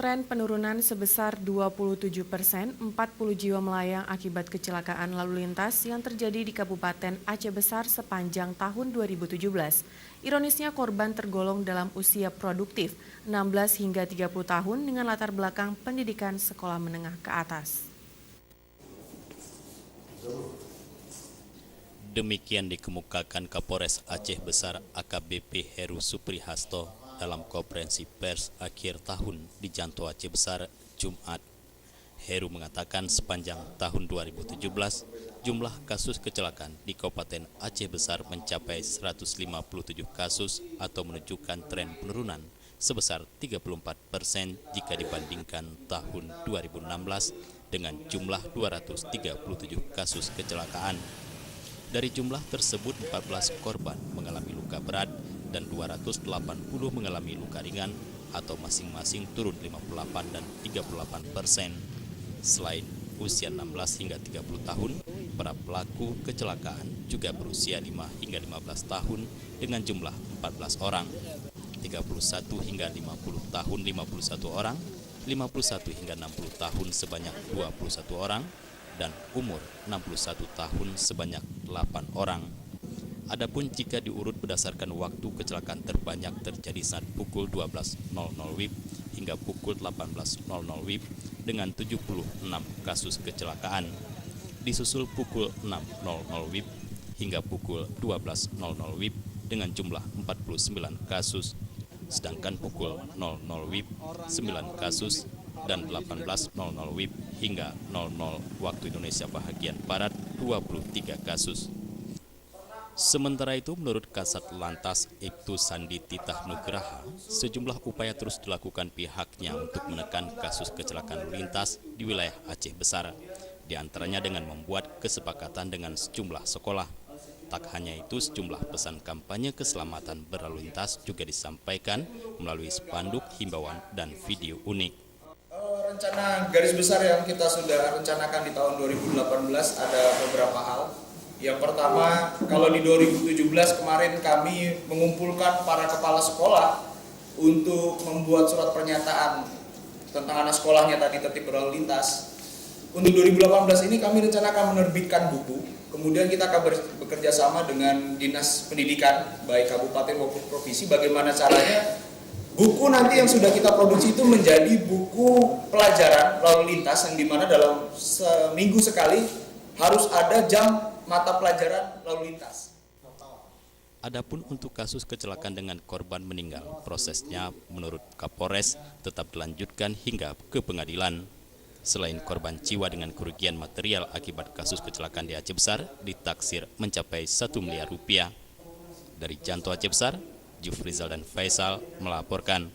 Tren penurunan sebesar 27%, 40 jiwa melayang akibat kecelakaan lalu lintas yang terjadi di Kabupaten Aceh Besar sepanjang tahun 2017. Ironisnya korban tergolong dalam usia produktif, 16 hingga 30 tahun dengan latar belakang pendidikan sekolah menengah ke atas. Demikian dikemukakan Kapolres Aceh Besar AKBP Heru Suprihasto dalam konferensi pers akhir tahun di Janto Aceh Besar, Jumat. Heru mengatakan sepanjang tahun 2017, jumlah kasus kecelakaan di Kabupaten Aceh Besar mencapai 157 kasus atau menunjukkan tren penurunan sebesar 34% jika dibandingkan tahun 2016 dengan jumlah 237 kasus kecelakaan. Dari jumlah tersebut 14 korban mengalami luka berat dan 280 mengalami luka ringan atau masing-masing turun 58 dan 38%. Selain usia 16 hingga 30 tahun, para pelaku kecelakaan juga berusia 5 hingga 15 tahun dengan jumlah 14 orang, 31 hingga 50 tahun 51 orang, 51 hingga 60 tahun sebanyak 21 orang, dan umur 61 tahun sebanyak 8 orang. Adapun jika diurut berdasarkan waktu kecelakaan terbanyak terjadi saat pukul 12.00 WIB hingga pukul 18.00 WIB dengan 76 kasus kecelakaan. Disusul pukul 6.00 WIB hingga pukul 12.00 WIB dengan jumlah 49 kasus. Sedangkan pukul 00 WIB 9 kasus dan 18.00 WIB hingga 00 waktu Indonesia bagian Barat 23 kasus. Sementara itu, menurut Kasat Lantas Ibtu Sandi Titah Nugraha, sejumlah upaya terus dilakukan pihaknya untuk menekan kasus kecelakaan lalu lintas di wilayah Aceh Besar, di antaranya dengan membuat kesepakatan dengan sejumlah sekolah. Tak hanya itu, sejumlah pesan kampanye keselamatan berlalu lintas juga disampaikan melalui spanduk, himbauan, dan video unik. Rencana garis besar yang kita sudah rencanakan di tahun 2018 ada beberapa hal. Yang pertama, kalau di 2017 kemarin kami mengumpulkan para kepala sekolah untuk membuat surat pernyataan tentang anak sekolahnya tadi tertib berlalu lintas. Untuk 2018 ini kami rencanakan menerbitkan buku. Kemudian kita akan bekerja sama dengan Dinas Pendidikan, baik kabupaten maupun provinsi, bagaimana caranya buku nanti yang sudah kita produksi itu menjadi buku pelajaran lalu lintas yang dimana dalam seminggu sekali harus ada jam mata pelajaran lalu lintas. Adapun untuk kasus kecelakaan dengan korban meninggal, prosesnya menurut Kapolres tetap dilanjutkan hingga ke pengadilan. Selain korban jiwa dengan kerugian material akibat kasus kecelakaan di Aceh Besar ditaksir mencapai 1 miliar rupiah. Dari Janto Aceh Besar, Jufrizal dan Faisal melaporkan.